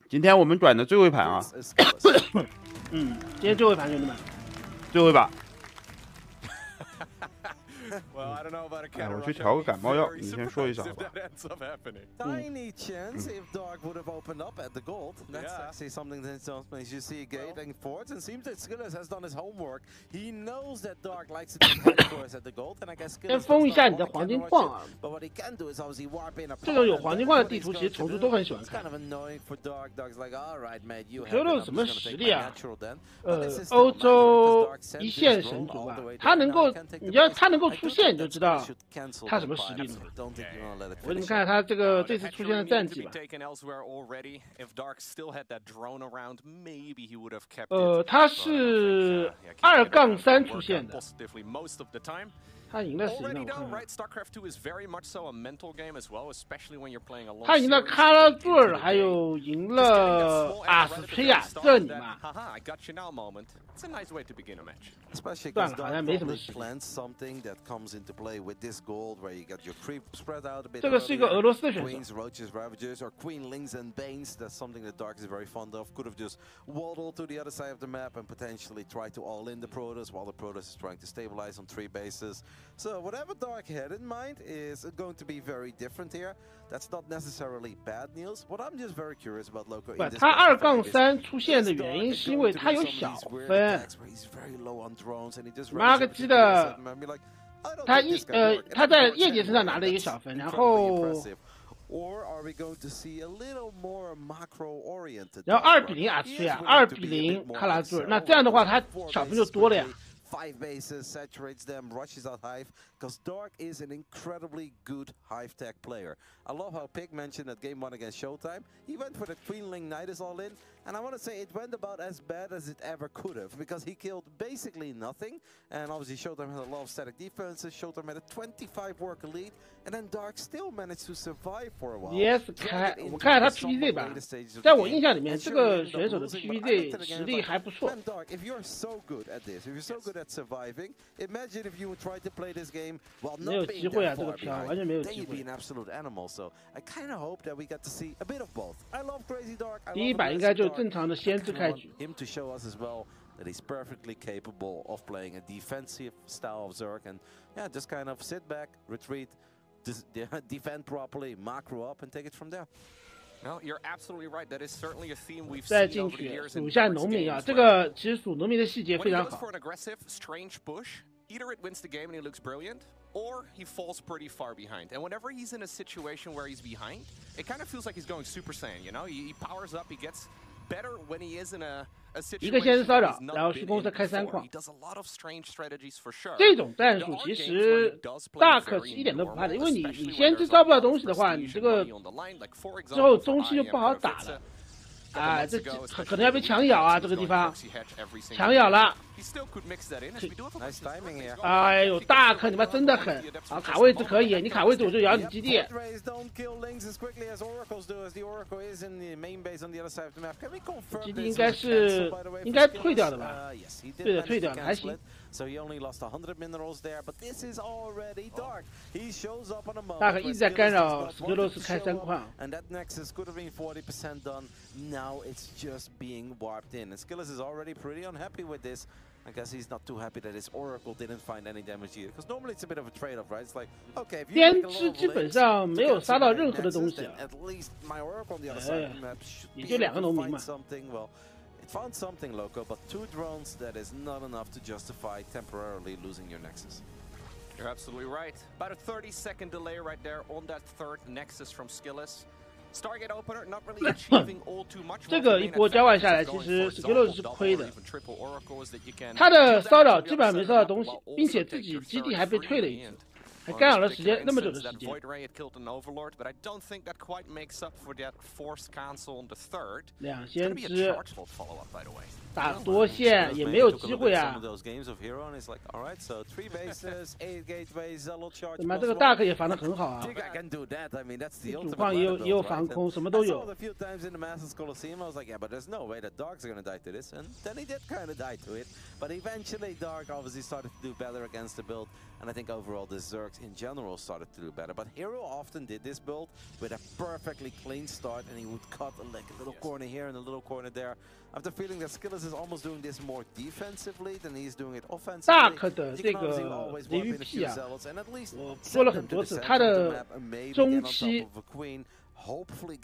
今天我们转的最后一盘啊，今天最后一盘，兄弟们，最后一把。 哎，我去调个感冒药，你先说一下好吧。Tiny chance if Dark would have opened up at the gold. That's actually something that makes you see getting forwards. And seems that SKillous has done his homework. He knows that Dark likes to take hardcores at the gold. And I guess SKillous 先封一下你的黄金矿啊！ But what he can do is obviously warp in a 这种有黄金矿的地图，其实虫族都很喜欢看。 kind of annoying for Dark. Dark's like, all right, mate, you have SKillous 什么实力啊？ then. 欧洲一线神族吧，他能够，你要他能够出现，你就知道他什么实力了。我给你们看看他这次出现的战绩吧。他是2-3出现的。 他赢了谁呢？他赢了卡拉杜尔，还有赢了阿斯崔亚，这你妈！算了，好像没什么实力。这个是一个俄罗斯的选手。 So whatever Dark had in mind is going to be very different here. That's not necessarily bad news. What I'm just very curious about Loco. 不，他2-3出现的原因是因为他有小分。妈个鸡的！他在叶杰身上拿了一个小分，然后。 然后2比0阿斯亚，2比0卡拉杜尔，那这样的话他小分就多了呀。 5 bases, saturates them, rushes out Hive, because Dark is an incredibly good Hive tech player. I love how Pig mentioned that game 1 against Showtime. He went for the Queenling Nidus all in, and I want to say it went about as bad as it ever could have, because he killed basically nothing, and obviously Showtime had a lot of static defenses, Showtime had a 25 worker lead, and then Dark still managed to survive for a while. Yes, 我看他 PVZ 吧，在我印象里面，这个选手的 PVZ 实力还不错。 Dark, if you're so good at this, if you're so good at surviving, imagine if you would try to play this game while not being that far behind. Then you'd be an absolute animal. So I kind of hope that we get to see a bit of both. I love Crazy Dark. I love 第一把应该就正常的先制开局。 Him to show us as well that he's perfectly capable of playing a defensive style of Zerg and yeah, just kind of sit back, retreat, defend properly, macro up, and take it from there. No, you're absolutely right. That is certainly a theme we've 再 seen 进 over the 去 years 数 in 一下 Dark's 农民啊， games 这个其实数农民的细节 when 非 he 常 goes 好 for。an aggressive, strange push, either it wins the game and he looks brilliant, or he falls pretty far behind. And whenever he's in a situation where he's behind, it kind of feels like he's going Super Saiyan, you know? He powers up, he gets better when he is in a 一个先是 situation 骚 where 扰， he's 然后 not 徐 been 公 in 再开3 before. 矿 He。does a lot of strange strategies for sure. 这种战术其实大可是一点都不怕的，因为你先知招不到东西的话，你这个之后中期就不好打了。啊，这可能要被强咬啊，这个地方强咬了。 哎呦，大可你妈真的狠！啊，卡位置可以，你卡位置我就咬你基地。基地应该退掉的吧？对的，退掉的还行。 So he only lost 100 minerals there, but this is already Dark. He shows up on a moment. 大可一直在干扰SKillous开3矿。 And that Nexus could have been 40% done. Now it's just being warped in. And SKillous is already pretty unhappy with this. I guess he's not too happy that his Oracle didn't find any damage either. Because normally it's a bit of a trade-off, right? It's like, okay, if you make a lot of 基本上没有杀到任何的东西啊。 at least my Oracle on the other side of the map should be 也就2个农民嘛。 find something. Well, it found something, Loco, but 2 drones, that is not enough to justify temporarily losing your Nexus. You're absolutely right. About a 30-second delay right there on that third Nexus from SKillous. Stargate opener not really achieving all too much. 这个一波交换下来，其实 SKillous 是亏的。他的骚扰基本上没骚到东西，并且自己基地还被退了一次。 还干扰了时间那么久的时间。2先知打多线也没有机会啊！他妈这个大可也防得很好啊！主矿也有防空，什么都有。But eventually Dark obviously started to do better against the build, and I think overall this Zerg Darks in general started to do better. But Hero often did this build with a perfectly clean start, and he would cut like a little corner here and a little corner there. I have the feeling that SKillous is almost doing this more defensively than he's doing it offensively. Dark 的这个 AVP 啊，我说了很多次，他的中期。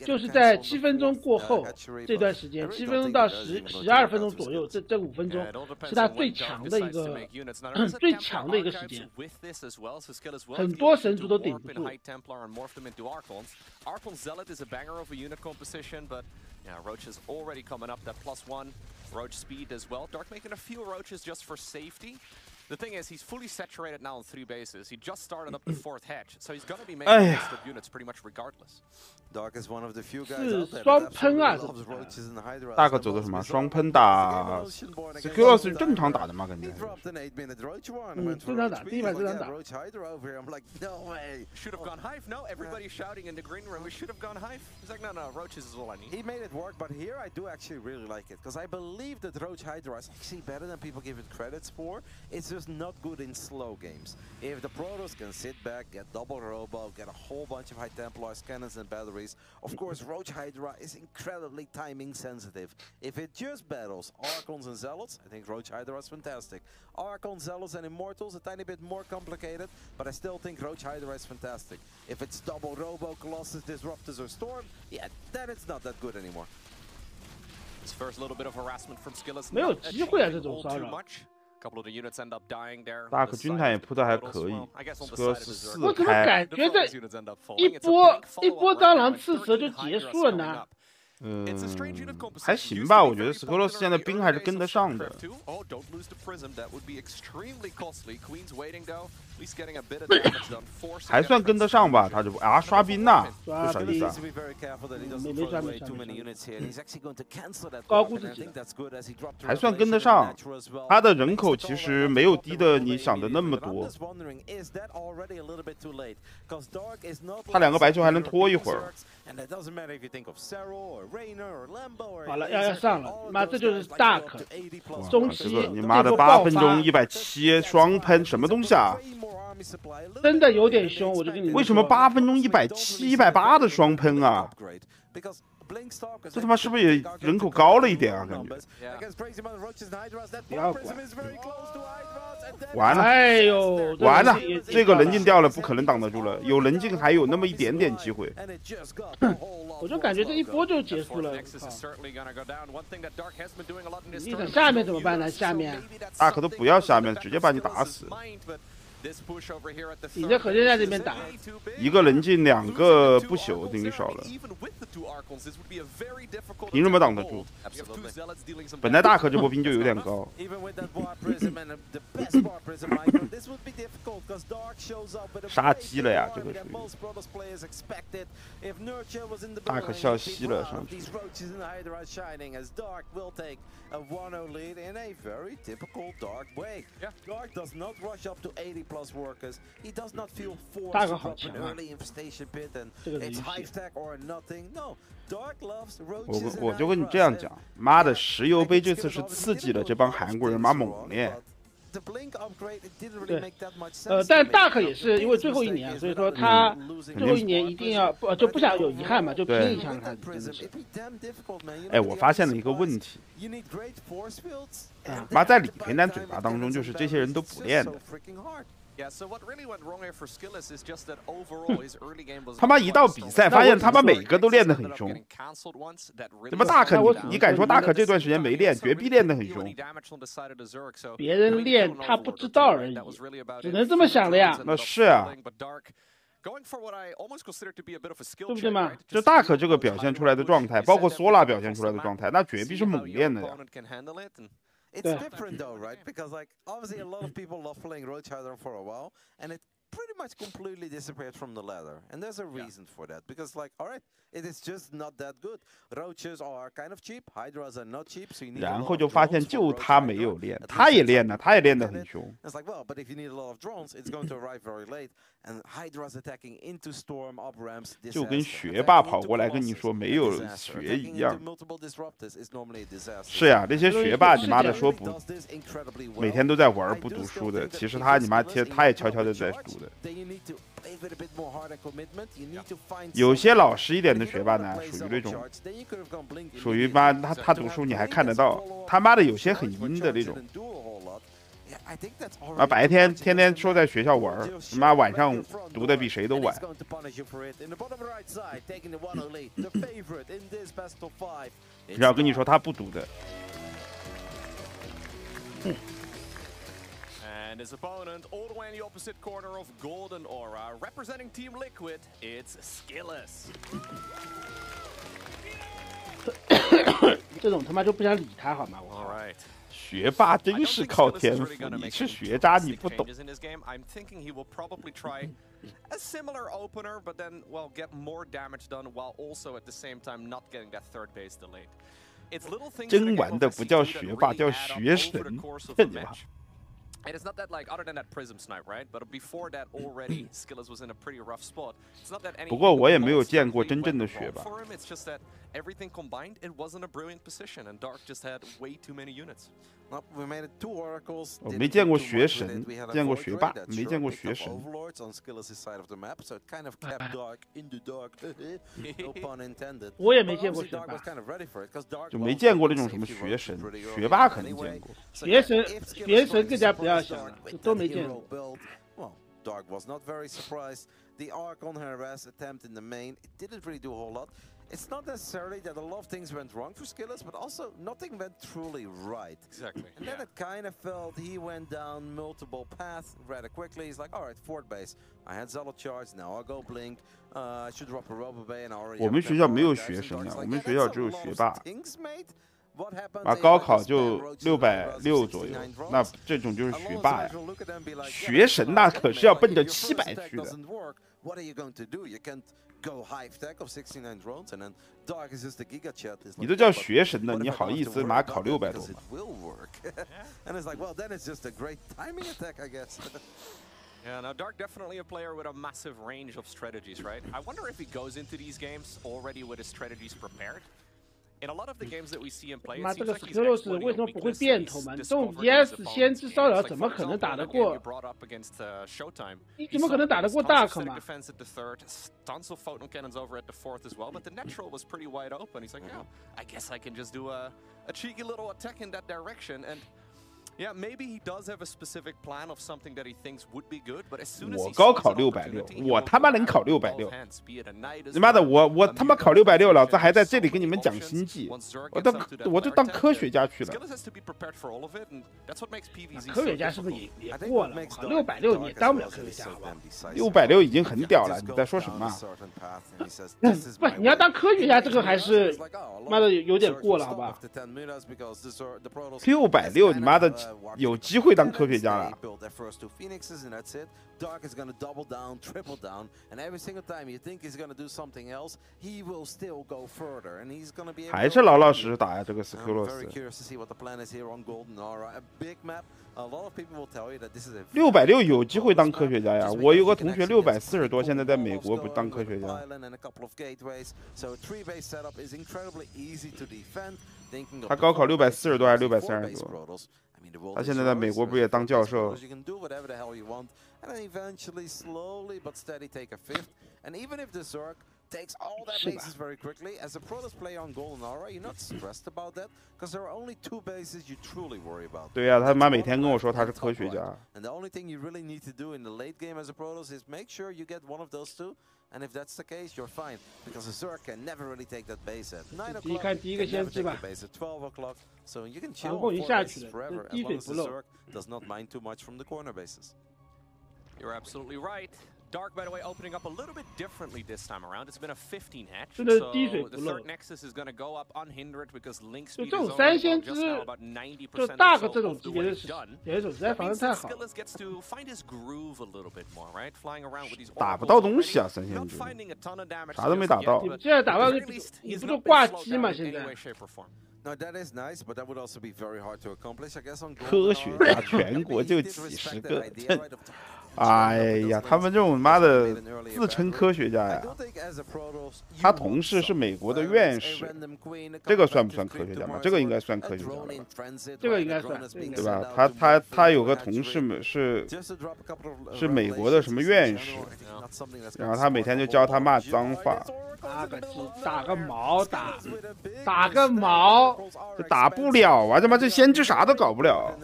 就是在7分钟过后这段时间，7分钟到12分钟左右，这5分钟是他最强的一个时间，很多神族都顶不住。Yeah, Roach is already coming up that +1 Roach speed as well. Dark making a few Roaches just for safety. The thing is, he's fully saturated now on 3 bases. He just started up the 4th hedge, so he's gonna be making extra units pretty much regardless. Dark is one of the few guys out there 双喷啊！大哥走的什么双喷打 ？SKillous 是正常打的吗？感觉。正常打，第一盘正常打。 Should have gone Hive. No, everybody shouting in the green room. We should have gone Hive. He's like, no, Roaches is all I need. He made it work, but here I do actually really like it because I believe that Roach Hydra is actually better than people give it credits for. It's just not good in slow games. If the Protoss can sit back, get double robo, get a whole bunch of High Templars, cannons, and batteries. Of course, Roach Hydra is incredibly timing sensitive. If it just battles Archons and Zealots, I think Roach Hydra is fantastic. Archons, Zealots, and Immortals, a tiny bit more complicated, but I still think Roach Hydra is fantastic. If it's double Robo, Colossus, Disruptors, or Storm, yeah, then it's not that good anymore. His first little bit of harassment from SKillous. 没有机会啊，这种骚扰。 Couple of the units end up dying there. 大可军团也铺的还可以，这4我怎么开。感觉这一波蟑螂刺蛇就结束了呢？还行吧，我觉得SKillous现在兵还是跟得上的。还算跟得上吧，他就啊刷兵呐，这啥意思啊？没刷，高估自己，还算跟得上。他的人口其实没有低的你想的那么多。他2个白球还能拖一会儿。 好了，要上了，妈，这就是 Dark 中期，这个你妈的8分钟170双喷什么东西啊？真的有点凶，我就跟你说。为什么8分钟170、180的双喷啊？这他妈是不是也人口高了一点啊？感觉。不要管。完了，哎呦，完了，这个人境掉了，不可能挡得住了。有人境还有那么一点点机会。我就感觉这一波就结束了。你等下面怎么办呢？下面大可都不要下面，直接把你打死。 你在核电站这边打，一个人进2个不朽等于少了，凭什么挡得住？本来大可这波兵就有点高。杀鸡了呀，这个属于。大可笑嘻了上去。 大哥好强啊！这个人我就跟你这样讲，妈的，石油杯这次是刺激了这帮韩国人妈猛练。对，但大可也是因为最后一年，所以说他最后一年一定要不想有遗憾嘛，就拼一枪他。哎，我发现了一个问题，妈在李培南嘴巴当中，就是这些人都不练的。 他妈一到比赛，发现他妈每个都练得很凶。他妈大可你敢说大可这段时间没练，绝逼练得很凶。别人练他不知道而已，只能这么想了呀。那是啊，对不对嘛？就大可这个表现出来的状态，包括索拉表现出来的状态，那绝逼是猛练的呀。 It's different though, right? Because like obviously a lot of people love playing Roach Hydra for a while, and it pretty much completely disappeared from the ladder. And there's a reason for that. Because like, all right, it is just not that good. Roaches are kind of cheap, Hydras are not cheap, so you need. 然后就发现就他没有练，他也练了，他也练得很凶。It's like well, but if you need a lot of drones, it's going to arrive very late. And Hydras attacking into storm up ramps. 就跟学霸跑过来跟你说没有学一样。是呀，那些学霸你妈的说不，每天都在玩不读书的，其实他你妈他也悄悄的在读的。的。 有些老实一点的学霸呢，属于那种，属于妈他读书你还看得到，他妈的有些很阴的那种。啊，白天天天说在学校玩，妈晚上读的比谁都晚。然后跟你说他不读的。And his opponent, all the way in the opposite corner of Golden Aura, representing Team Liquid, it's SKillous. 这种他妈就不想理他好吗？我。Alright. 学霸真是靠天赋，你是学渣你不懂。I'm thinking he will probably try a similar opener, but then well get more damage done while also at the same time not getting that third base delayed. It's little things. 真玩的不叫学霸，叫学神。 And it's not that like other than that prism snipe, right? But before that already, SKillous was in a pretty rough spot. It's not that any. 不过我也没有见过真正的学霸。 For him, it's just that everything combined, it wasn't a brilliant position, and Dark just had way too many units. 我没见过学神，见过学霸，没见过学神。我也没见过学霸，就没见过那种什么学神，学霸可能见过。学神更加不要想了，都没见过。 Dark was not very surprised. The arc on her harass attempt in the main, it didn't really do a whole lot. It's not necessarily that a lot of things went wrong for SKillous, but also nothing went truly right. Exactly. And then it kind of felt he went down multiple paths rather quickly. He's like, all right, fourth base. I had Zealot charge, now I'll go blink. I should drop a rubber bay and already. 我们学校没有学生啊，我们学校只有学霸。 啊，高考就660左右，那这种就是学霸呀。学神那可是要奔着700去的。你都叫学神的，你好意思妈考600多吗？ Yeah, now Dark definitely a player with a massive range of strategies, right? I wonder if he goes into these games already with his strategies prepared. In a lot of the games that we see him play, it 妈，这 seems 个 like he's SKillous 为什么不会变头嘛？这种 DS 先知骚扰怎么可能打得过？你怎么可能打得过 Dark 嘛？ Tons of photon cannons over at the fourth as well, but the natural was pretty wide open. He's like, yeah, I guess I can just do a cheeky little attack in that direction and. Yeah, maybe he does have a specific plan of something that he thinks would be good, but as soon as 我高考660，我他妈能考660。他妈的，我他妈考660，老子还在这里跟你们讲星际，我都当科学家去了。科学家是不是也过了？660你也当不了科学家，好吧？660已经很屌了，你在说什么？不，你要当科学家，这个还是妈的有点过了，好吧？660，你妈的！ 有机会当科学家了。Dark is gonna double down, triple down, and every single time you think he's gonna do something else, he will still go further, and he's gonna be. 还是老老实实打呀，这个 SKillous。Very curious to see what the plan is here on Golden Aura, a big map. A lot of people will tell you that this is a. 660有机会当科学家呀！我有个同学640多，现在在美国不当科学家。他高考640多还是630多？ 他现在在美国不也当教授？ takes all that bases very quickly. As a Protoss player on Golden Aura, you're not stressed about that because there are only 2 bases you truly worry about. 对呀，他妈每天跟我说他是科学家。And the only thing you really need to do in the late game as a Protoss is make sure you get one of those 2. And if that's the case, you're fine because a Zerg can never really take that base at 9 o'clock. Can never take the base at 12 o'clock. So you can chill on 4 bases forever as long as the Zerg does not mind too much from the corner bases. You're absolutely right. Dark, by the way, opening up a little bit differently this time around. It's been a 15 hatch, so the third nexus is going to go up unhindered because link speed is only just now about 90% of the way done. SKillous gets to find his groove a little bit more, right? Flying around with these oracles already, not finding a ton of damage. 啥都没打到。你现在打到你不就挂机吗？现在。 Now that is nice, but that would also be very hard to accomplish, I guess. On 科学家全国就几10个。哎呀，他们这种妈的自称科学家呀，他同事是美国的院士，这个算不算科学家吗？这个应该算科学家了吧？这个应该算，对吧？他有个同事是美国的什么院士，然后他每天就教他骂脏话。打个毛，打个毛，这打不了啊！他妈这先知啥都搞不了。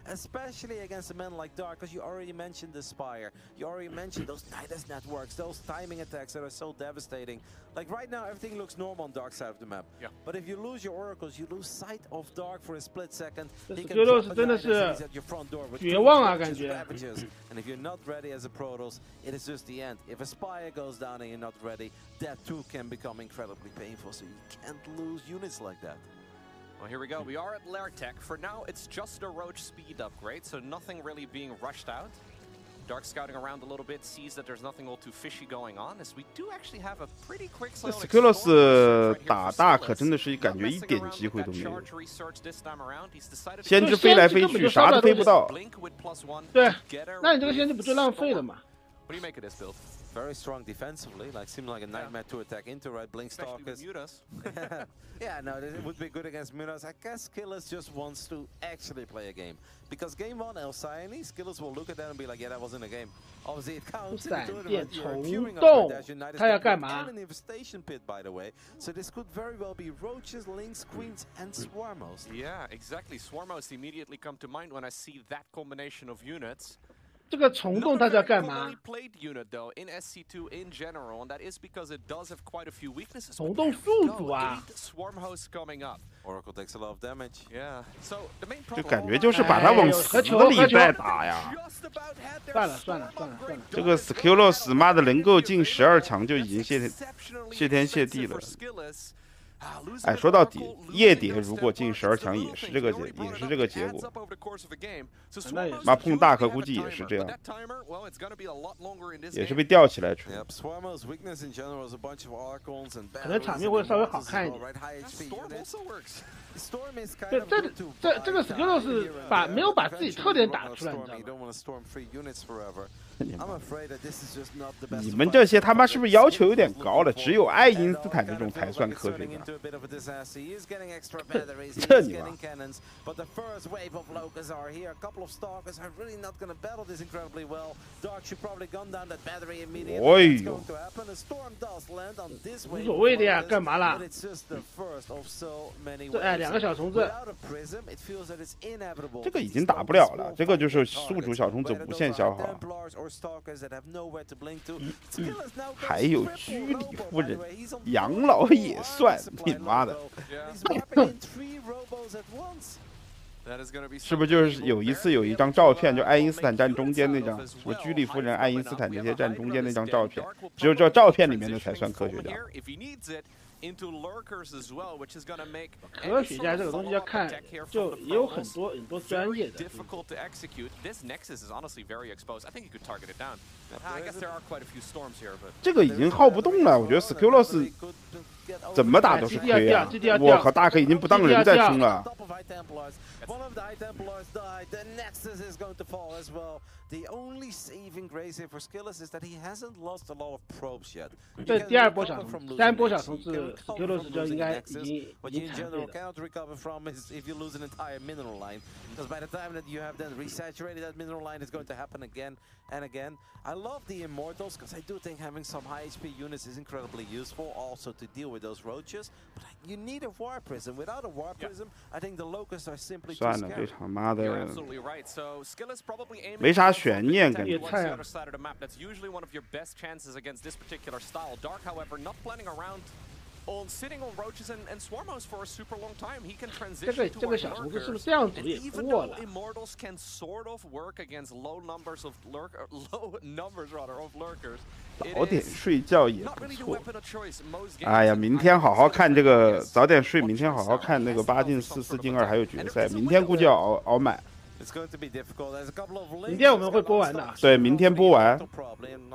Especially against a man like Dark, because you already mentioned the Spire, you already mentioned those Nidus networks, those timing attacks that are so devastating. Like right now, everything looks normal on Dark's side of the map. Yeah. But if you lose your oracles, you lose sight of Dark for a split second. SKillous 真的是绝望啊，感觉。And if you're not ready as a Protoss, it is just the end. If a Spire goes down and you're not ready, that too can become incredibly painful. So you can't lose units like that. Well, here we go. We are at Lair Tech. For now, it's just a Roach speed upgrade, so nothing really being rushed out. Dark scouting around a little bit, sees that there's nothing all too fishy going on, as we do actually have a pretty quick SKillous 打大可真的是感觉一点机会都没有，先知飞来飞去，啥都飞不到。对，那你这个先知不就浪费了吗？ What do you make of this build? Very strong defensively, seemed like a nightmare to attack into, right? Blink Stalkers. Yeah, no, it would be good against Mutas. I guess SKillous just wants to actually play a game. Because game 1, El Cyane, SKillous will look at that and be like, yeah, that wasn't a game. Obviously, it counts. 他要干嘛 an infestation pit, by the way. So this could very well be Roaches, Lynx, Queens, and Swarmos. Yeah, exactly. Swarmos immediately come to mind when I see that combination of units. 这个虫洞它是要干嘛？虫洞宿主啊！就感觉就是把他往死里在打呀。算了，这个 SKillous 妈的能够进12强就已经谢天谢地了。哎，说到底，夜蝶如果进12强也是这个结果。妈碰大可估计也是这样，也是被吊起来出。可能场面会稍微好看一点。这个 SKillous 没有把自己特点打出来，你知道吗？你们这些他妈是不是要求有点高了？只有爱因斯坦这种才算科学家。这你妈！哎呦！无所谓的呀，干嘛啦？哎，2个小虫子，这个已经打不了了，这个就是宿主小虫子无限消耗。还有居里夫人，养老也算，你妈的！是不是就是有一次有一张照片，就爱因斯坦站中间那张，什么居里夫人、爱因斯坦这些站中间那张照片，只有这照片里面的才算科学家。科学家这个东西要看，就也有很多专业的。这个已经耗不动了，我觉得 SKillous 怎么打都是亏啊！我靠，大可已经不当人在冲了。这第2波小虫，3波小虫子 ，SKillous 就应该已经残废了。Because by the time that you have then resaturated that mineral line, it's going to happen again and again. I love the Immortals because I do think having some high HP units is incredibly useful also to deal with those roaches. But you need a War Prism. Without a War Prism, I think the Locusts are simply too scary. 算了，这场妈的没啥悬念，感觉。That's usually one of your best chances against this particular style. Dark, however, not planning around. On sitting on roaches and swarmos for a super long time, he can transition to lurkers. And even though immortals can sort of work against low numbers of lurkers, 早点睡觉也不错。哎呀，明天好好看这个，早点睡，明天好好看那个8进4、4进2还有决赛，明天估计要熬满。明天我们会播完的。对，明天播完。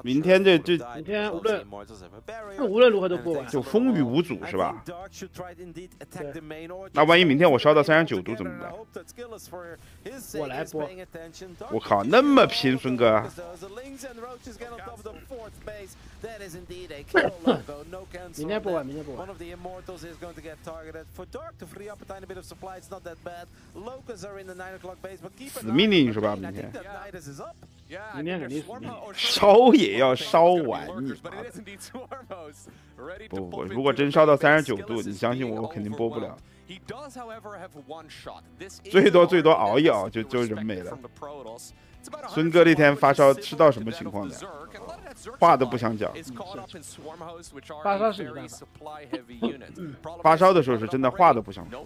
明天明天无论如何都播完。就风雨无阻是吧？对。那万一明天我烧到39度怎么办？我来播。我靠，那么拼，孙哥。明天播完，明天播完。死命令是吧？明天。明天肯定死命。烧也要烧完你妈的！不，如果真烧到39度，你相信我，我肯定播不了。最多熬一熬就人没了。孙哥那天发烧吃到什么情况的？话都不想讲。发烧是没办法。发烧的时候是真的话都不想说。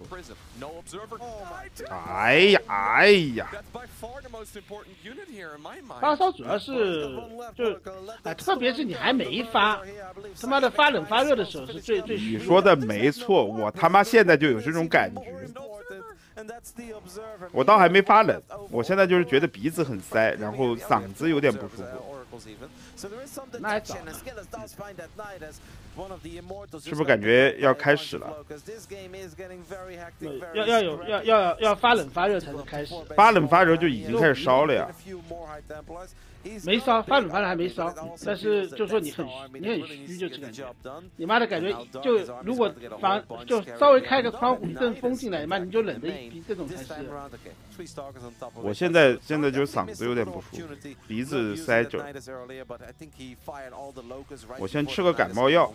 哎呀！发烧主要是特别是你还没发，他妈的发冷发热的时候是最你说的没错，我他妈现在就有这种感觉。我倒还没发冷，我现在就是觉得鼻子很塞，然后嗓子有点不舒服。那还早呢。是不是感觉要开始了？要发冷发热才能开始。发冷发热就已经开始烧了呀。没烧，发冷发热还没烧，但是就说你很虚，就是感觉，你妈的感觉就如果就稍微开个窗户，一阵风进来，你妈你就冷的一逼，这种才是。我现在就嗓子有点不舒服，鼻子塞着。我先吃个感冒药。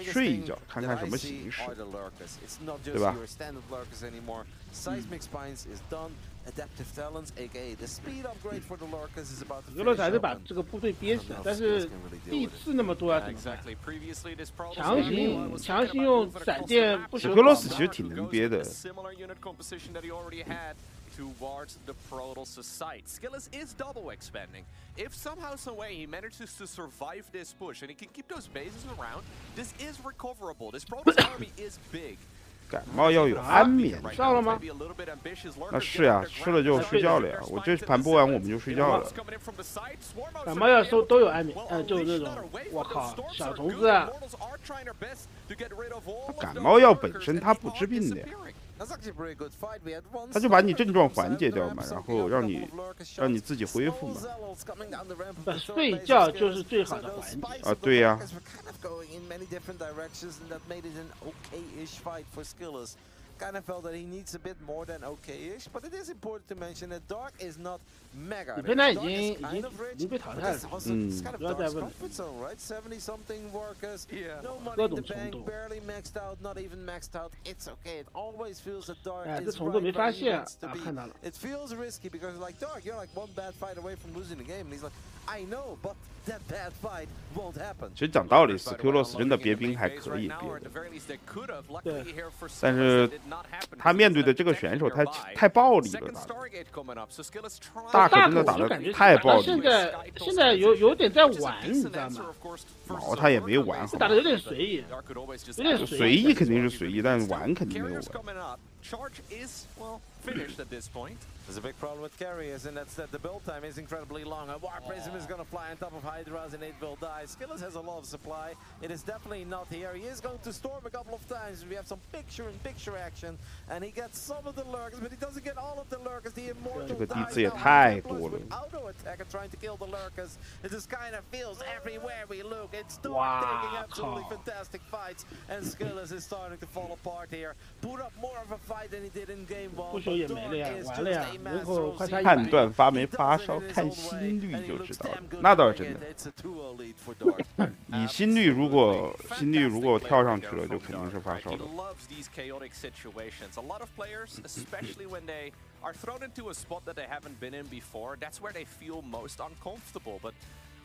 睡一觉，看看什么形式，对吧俄罗斯还是把这个部队憋死了，但是地次那么多啊，怎么办？强行用闪电不朽。俄罗斯其实挺能憋的。Towards the Protoss site. SKillous is double expanding. If somehow, some way he manages to survive this push and he can keep those bases around, this is recoverable. This Protoss army is big. 感冒药有安眠上了吗？那是呀，吃了就睡觉了呀。我这盘播完我们就睡觉了。感冒药都有安眠，就那种，我靠，小虫子啊。感冒药本身它不治病的呀。他就把你症状缓解掉嘛，然后让你自己恢复嘛。睡觉就是最好的缓解啊，对呀。Kind of felt that he needs a bit more than okay-ish, but it is important to mention that Dark is not mega. 你被他已经被淘汰了，不要再问了。70-something workers, no money in the bank, barely maxed out, not even maxed out. It's okay. It always feels that Dark is right where he wants to be. It feels risky because like Dark, you're like one bad fight away from losing the game, and he's like, I know, but that bad fight won't happen. 其实讲道理 ，SKillous 真的憋兵还可以憋的，对，但是他面对的这个选手太暴力了，大可真的打得太暴力了。现在有点在玩，你知道吗？毛他也没玩好，打得有点随意，有点随意肯定是随意，但是玩肯定没有玩。Charge is, well, finished at this point. There's a big problem with carriers, and that's that the build time is incredibly long. A War Prism is going to fly on top of Hydras, and 8 will die. SKillous has a lot of supply. It is definitely not here. He is going to storm a couple of times. We have some picture-in-picture action, and he gets some of the lurkers, but he doesn't get all of the lurkers. The Immortal dies with auto attacker trying to kill the lurkers. It just kind of feels everywhere we look. It's Dark taking absolutely fantastic fights, and SKillous is starting to fall apart here. Put up more of a fight than he did in game 1. 不朽也没了呀，完了呀。判断发没发烧，看心率就知道了。那倒是真的。以心率如果跳上去了，就肯定是发烧的。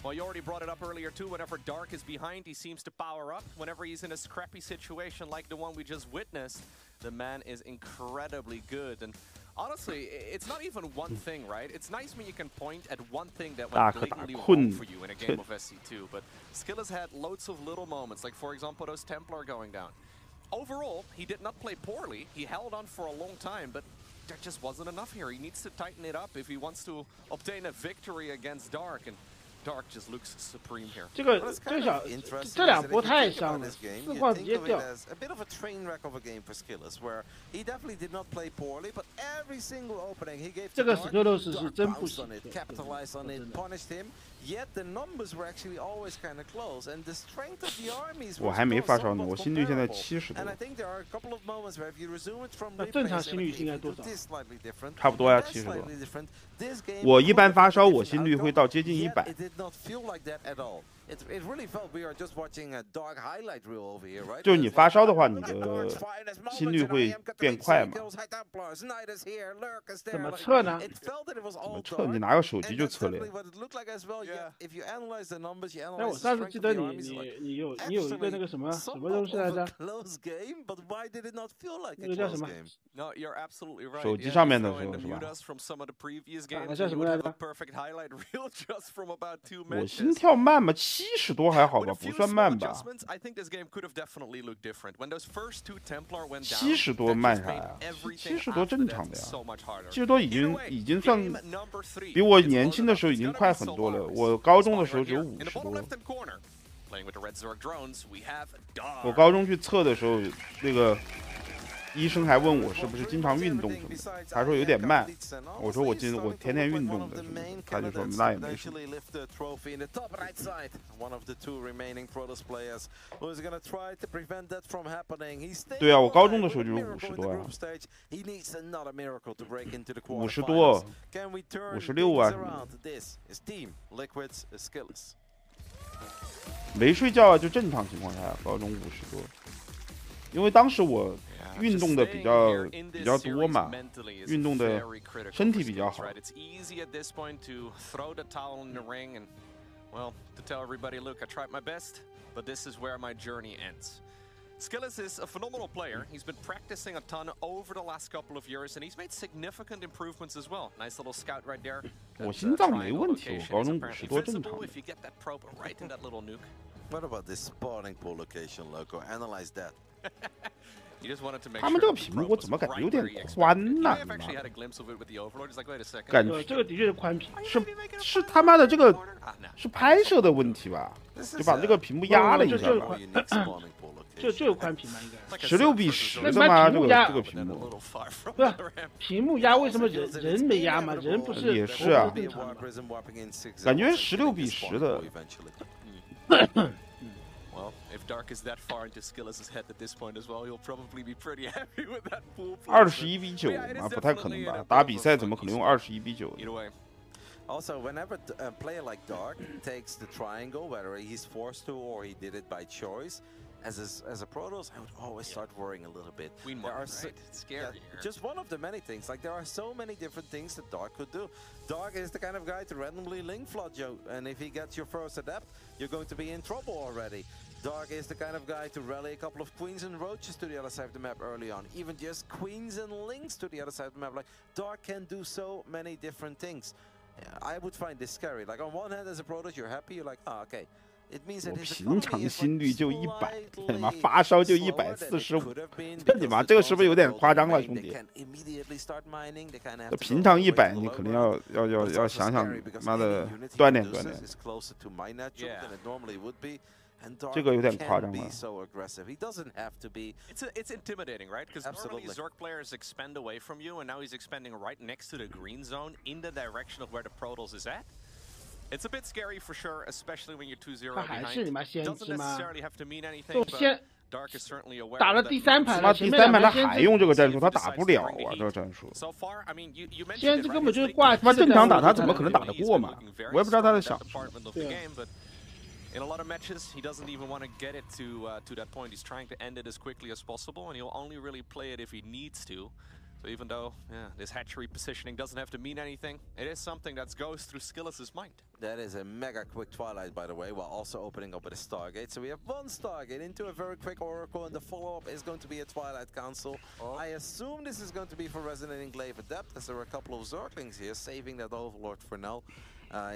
Well, you already brought it up earlier too. Whenever Dark is behind, he seems to power up. Whenever he's in a scrappy situation like the one we just witnessed, the man is incredibly good. And honestly, it's not even one thing, right? It's nice when you can point at one thing that went blatantly wrong for you in a game of SC2, but SKillous had loads of little moments, like for example, those Templar going down. Overall, he did not play poorly. He held on for a long time, but there just wasn't enough here. He needs to tighten it up if he wants to obtain a victory against Dark. And Dark just looks supreme here. 这两波太伤了，4矿直接掉。A bit of a train wreck of a game for SKillous, where he definitely did not play poorly, but every single opening he gave. 这个SKillous是真不行。Capitalized on it, punished him. Yet the numbers were actually always kind of close, and the strength of the armies. 我还没发烧呢，我心率现在70多。And I think there are a couple of moments where if you resume it from 正常心率应该多少？差不多呀，70多。我一般发烧，我心率会到接近100。就是你发烧的话，你的心率会变快嘛？怎么测呢？怎么测？你拿个手机就测了呀。哎，我上次记得你有一个那个什么东西来着？那个叫什么？手机上面的时候是吧？叫什么来着？我心跳慢吗？70多还好吧，不算慢吧？70多慢啥呀？70多正常的呀，70多已经算比我年轻的时候已经快很多了。我高中的时候只有50多。我高中去测的时候，那个医生还问我是不是经常运动什么的，他说有点慢，我说我天天运动的，他就说那也没什么。对啊，我高中的时候就是50多啊，50多，56啊什么的。没睡觉啊，就正常情况下，高中50多，因为当时我运动的比较多嘛，运动的身体比较好。SKillous is a phenomenal player. He's been practicing a ton over the last couple of years, and he's made significant improvements as well. Nice little scout right there. 我心脏没问题，我高中50多正常。 If you get that probe right in that little nuke. What about this spawning pool location, Loco? Analyze that. 他们这个屏幕我怎么感觉有点宽呢？感觉这个的确是宽屏，是他妈的这个是拍摄的问题吧？就把这个屏幕压了一下吧。就有宽屏嘛，应该。16:10的嘛，这个屏幕。不是屏幕压，为什么人没压嘛？人不是也是啊，感觉16:10的。Well, if Dark is that far into SKillous' head at this point as well, he'll probably be pretty happy with that pool. 21:9嘛，不太可能吧？打比赛怎么可能用21:9？ Also, whenever a player like Dark takes the triangle, whether he's forced to or he did it by choice, as a Protoss, I would always start worrying a little bit. There are it's scary. Just one of the many things. Like there are so many different things that Dark could do. Dark is the kind of guy to randomly link flood you, and if he gets your first adept, you're going to be in trouble already. Dark is the kind of guy to rally a couple of queens and roaches to the other side of the map early on. Even just queens and links to the other side of the map. Like Dark can do so many different things. I would find this scary. Like on one hand, as a Protoss, you're happy. You're like, oh, okay. 我平常心率就100，他妈发烧就145，这你妈这个是不是有点夸张了，兄弟？平常100，你可能要想想，妈的锻炼锻炼。这个有点夸张了。It's intimidating, right? Because normally Zork players expend away from you, and now he's expending right next to the green zone in the direction of where the Protoss is at. It's a bit scary for sure, especially when you're 2-0 behind. Doesn't necessarily have to mean anything, but Dark is certainly aware. 打了第3盘了，第3盘他还用这个战术，他打不了啊，这个战术。So far, I mean, you mentioned 先这根本就是挂。他正常打他怎么可能打得过嘛？我也不知道他在想什么。 In a lot of matches, he doesn't even want to get it to that point. He's trying to end it as quickly as possible, and he'll only really play it if he needs to. So even though, this hatchery positioning doesn't have to mean anything, it is something that goes through SKillous' mind. That is a mega quick Twilight, by the way, while also opening up with a Stargate. So we have one Stargate into a very quick Oracle, and the follow-up is going to be a Twilight Council. I assume this is going to be for Resonating Glaive Adept, as there are a couple of Zerglings here, saving that Overlord for now.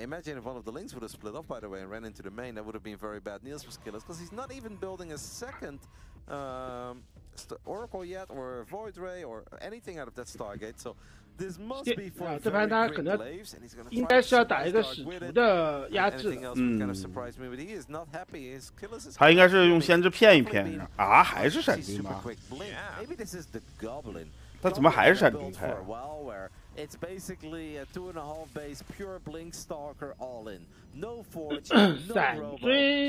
Imagine if one of the links would have split off, by the way, and ran into the main. That would have been very bad news for SKillous, because he's not even building a second Oracle yet, or Void Ray, or anything out of that Stargate. So this must be for 这盘他可能应该是要打一个使徒的压制的。他应该是用先知骗一骗啊，还是闪军吗？他怎么还是闪军开？It's basically a 2.5 base pure blink stalker all in. No forge, no robo,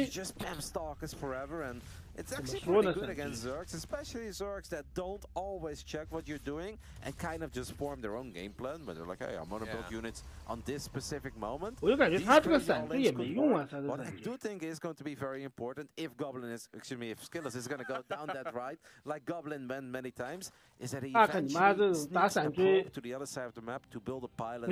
just spam stalkers forever, and it's actually pretty good against Zergs, especially Zergs that don't always check what you're doing and kind of just form their own game plan. But they're like, hey, I'm gonna build units on this specific moment. 我就感觉他这个闪军也没用啊，他的 What I do think is going to be very important if SKillous is gonna go down that ride, like Goblin went many times, is that he eventually sneaks approach to the other side of the map to build a pilot.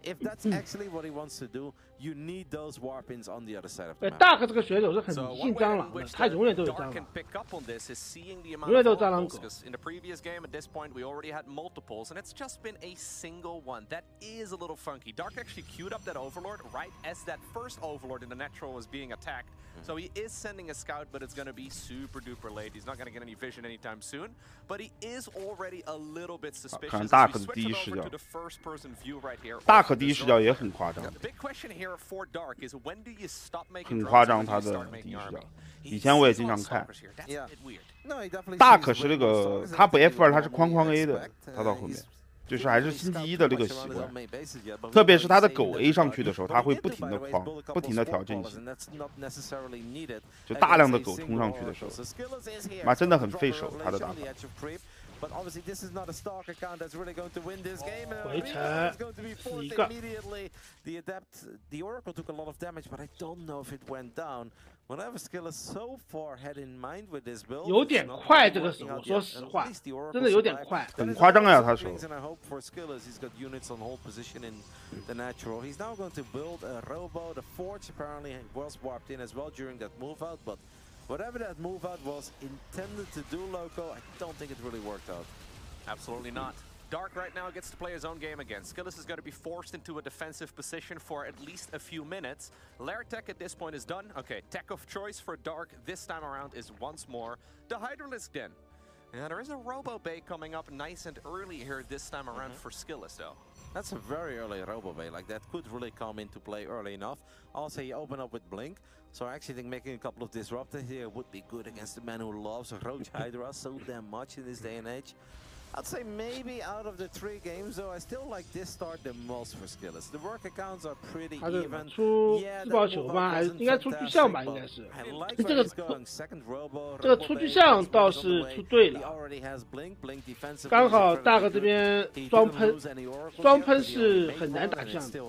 If that's actually what he wants to do, you need those warpins on the other side of the map. Dark 这个选手是很迷信蟑螂的，他永远都有蟑螂，永远都有蟑螂狗。In the previous game, at this point, we already had multiples, and it's just been a single one. That is a little funky. Dark actually queued up that Overlord right as that first Overlord in the natural was being attacked. So he is sending a scout, but it's going to be super duper late. He's not going to get any vision anytime soon. But he is already a little bit suspicious. Dark we switch it over to the first-person view right here. Dark 第一视角也很夸张。The big question here for Dark is when do you stop making 很夸张他的第一视角。以前我也经常看。Dark 是那个他不 F2，他是框框 A 的，他到后面。就是还是星际一的那个习惯，特别是他的狗 A 上去的时候，他会不停的框，不停的调阵型，就大量的狗冲上去的时候，妈真的很费手他的打法。But obviously, this is not a Stark account that's really going to win this game. Wait, It's going to be forced immediately. The Oracle took a lot of damage, but I don't know if it went down. Whatever SKillous so far had in mind with this build, 有点快，这个手，说实话，真的有点快，很夸张呀，他手。And I hope for SKillous, he's got units on hold position in the natural. He's now going to build a robo. The Forge apparently was warped in as well during that move out, but whatever that move out was intended to do, Loco, I don't think it really worked out. Absolutely not. Dark right now gets to play his own game again. SKillous is going to be forced into a defensive position for at least a few minutes. Lair Tech at this point is done. Okay, tech of choice for Dark this time around is once more the Hydralisk Den. And there is a Robo Bay coming up nice and early here this time around for SKillous though. That's a very early Robo Bay. Like that could really come into play early enough. Also, you open up with Blink. So I actually think making a couple of disruptors here would be good against the man who loves Roach Hydra so damn much in this day and age. I'd say maybe out of the 3 games, though, I still like this start the most for SKillous. The work accounts are pretty even. 出自爆球吧，还是应该出巨像吧？应该是。这个出巨像倒是出对了。刚好大哥这边双喷是很难打像的。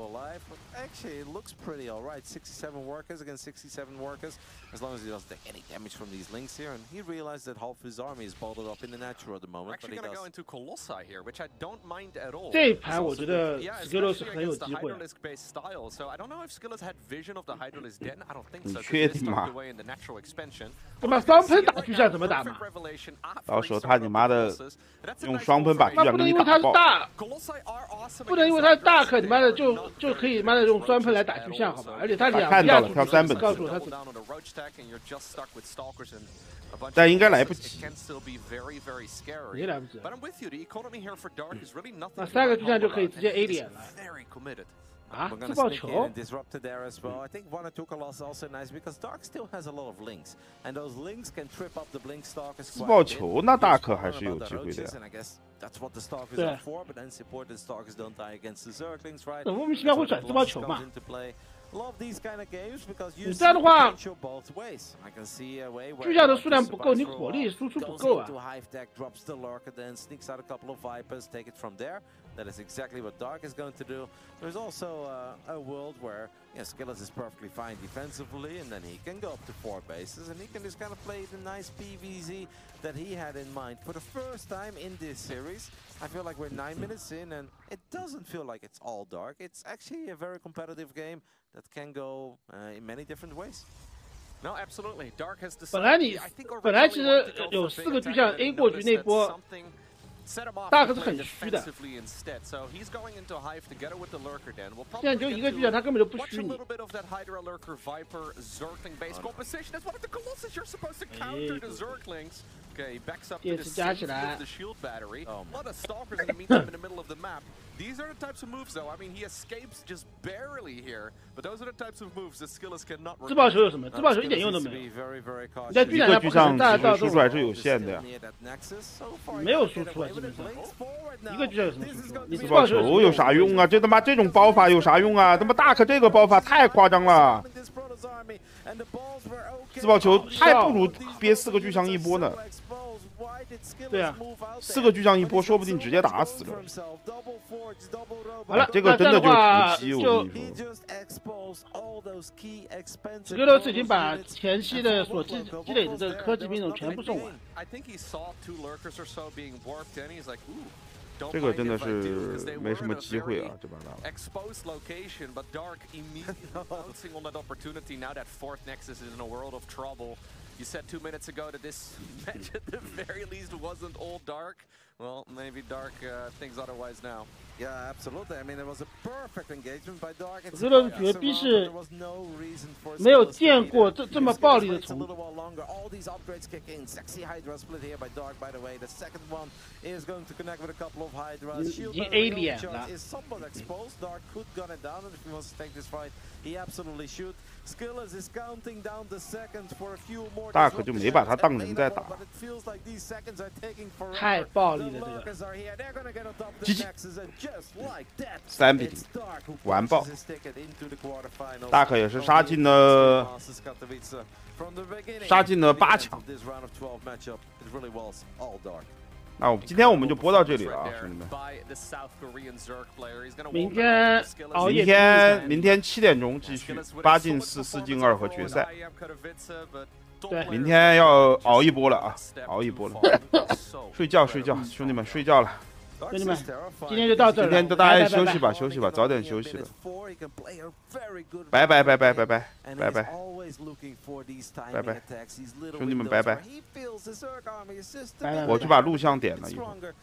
Actually, it looks pretty alright. 67 workers against 67 workers, as long as he doesn't take any damage from these links here. And he realized that half his army is bolted up in the natural at the moment. We're actually going to go into Colossi here, which I don't mind at all. 这一盘我觉得 SKillous 很有机会。So I don't know if SKillous had vision of the Hydralisk Den. I don't think so. 你确定吗？他妈双喷打巨像怎么打嘛？到时候他你妈的用双喷把巨像给你打爆。不能因为他是大克，你妈的就可以妈的用双喷来打巨像好吧？而且他两下跳3本，告诉我他但应该来不及。也来不及。那3个巨像就可以直接 A 脸了。啊，自爆球 disrupted there as well. I think 1 or 2 Colossus also nice because Dark still has a lot of links, and those links can trip up the Blink Stalkers. 自爆球那大可还是有机会的。And I guess that's what the Stalkers are for, but then supported Stalkers don't die against the Zerglings, right? 莫名其妙会转自爆球嘛？ Love these kind of games because you 这样的话， both ways. I can see a way where 巨像的数量不够，你火力输出不够啊。 drops the lurker, then sneaks out a couple of vipers, take it from there. That is exactly what Dark is going to do. There's also a world where SKillous is perfectly fine defensively, and then he can go up to 4 bases, and he can just kind of play the nice PvZ that he had in mind. For the first time in this series, I feel like we're 9 minutes in, and it doesn't feel like it's all Dark. It's actually a very competitive game that can go in many different ways. No, absolutely. Dark has decided. 本来其实有4个巨像 A 过去那波。大可是很虚的。现在就一个巨像，他根本就不虚你。电池加起来。These are the types of moves, though. I mean, he escapes just barely here, but those are the types of moves that SKillous cannot. 自爆球有什么？自爆球一点用都没有。你在巨一个巨像其实输出还是有限的呀。没有输出啊，基本上。一个巨像有什么输出？你自爆球有啥用啊？这他妈这种包法有啥用啊？他妈Dark这个包法太夸张了。自爆球还不如憋4个巨像一波呢。对啊，4个巨像一波，说不定直接打死了。好了，这个真的就是伏击，我跟你说。SKillous已经把前期的所积累的这个科技兵种全部送完。这个真的是没什么机会啊，这把大了。Exposed location, but Dark immediately bouncing on that opportunity. Now that fourth Nexus is in a world of trouble. You said 2 minutes ago that this match at the very least wasn't all Dark. Well, maybe Dark thinks otherwise now. Yeah, absolutely. I mean, it was a perfect engagement by Dark. 这个绝逼是没有见过这么暴力的冲突。All these upgrades kick in. Sexy Hydra split here by Dark, by the way. The second one is going to connect with a couple of Hydras. 已经 alien 了。 Is somewhat exposed. Dark could gun it down, and if he wants to take this fight, he absolutely should. SKillous is counting down the seconds for a few more. Dark 就没把他当人在打。太暴力了，这个。GG。3比0，完爆。Dark也是杀进了8强。那我们今天我们就播到这里了啊，兄弟们。明天熬夜。明天7点钟继续8进4、4进2和决赛。对，明天要熬一波了啊，熬一波了。睡觉，兄弟们睡觉了。兄弟们，今天就到这儿了。今天大家休息吧，休息吧，早点休息了。拜拜，拜拜，拜拜，拜拜，拜拜，兄弟们拜拜。我去把录像点了一会儿。